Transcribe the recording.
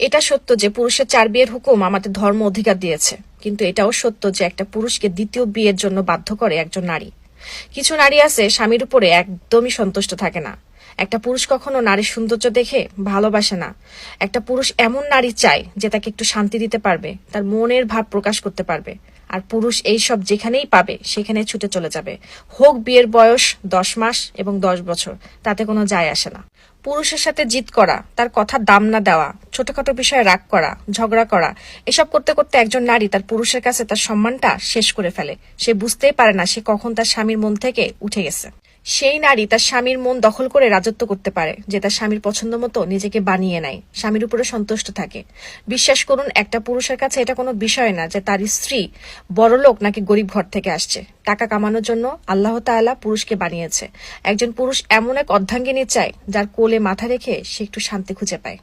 এটা সত্য যে পুরুষের 4 বিয়ের হুকুম আমাদের ধর্ম অধিকার দিয়েছে, কিন্তু এটাও সত্য যে একটা পুরুষকে দ্বিতীয় বিয়ের জন্য বাধ্য করে একজন নারী। কিছু নারী আছে স্বামীর উপরে একদমই সন্তুষ্ট থাকে না। একটা পুরুষ কখনো নারীর সৌন্দর্য দেখে ভালোবাসে না। একটা পুরুষ এমন নারী চায় যে তাকে একটু শান্তি দিতে পারবে, তার মনের ভাব প্রকাশ করতে পারবে। আর পুরুষ এই সব যেখানেই পাবে সেখানে ছুটে চলে যাবে, হোক বিয়ের বয়স 10 মাস এবং 10 বছর, তাতে কোনো যায় আসে না। পুরুষের সাথে জিদ করা, তার কথার দাম না দেওয়া, ছোটখাটো বিষয়ে রাগ করা, ঝগড়া করা, এসব করতে করতে একজন নারী তার পুরুষের কাছে তার সম্মানটা শেষ করে ফেলে। সে বুঝতেই পারে না সে কখন তার স্বামীর মন থেকে উঠে গেছে। সেই নারী তার স্বামীর মন দখল করে রাজত্ব করতে পারে, যে তার স্বামীর পছন্দ মতো নিজেকে বানিয়ে নেয়, স্বামীর উপরে সন্তুষ্ট থাকে। বিশ্বাস করুন, একটা পুরুষের কাছে এটা কোনো বিষয় না যে তার স্ত্রী বড়লোক নাকি গরিব ঘর থেকে আসছে। টাকা কামানোর জন্য আল্লাহ তাআলা পুরুষকে বানিয়েছে। একজন পুরুষ এমন এক অর্ধাঙ্গিনী চায় যার কোলে মাথা রেখে সে একটু শান্তি খুঁজে পায়।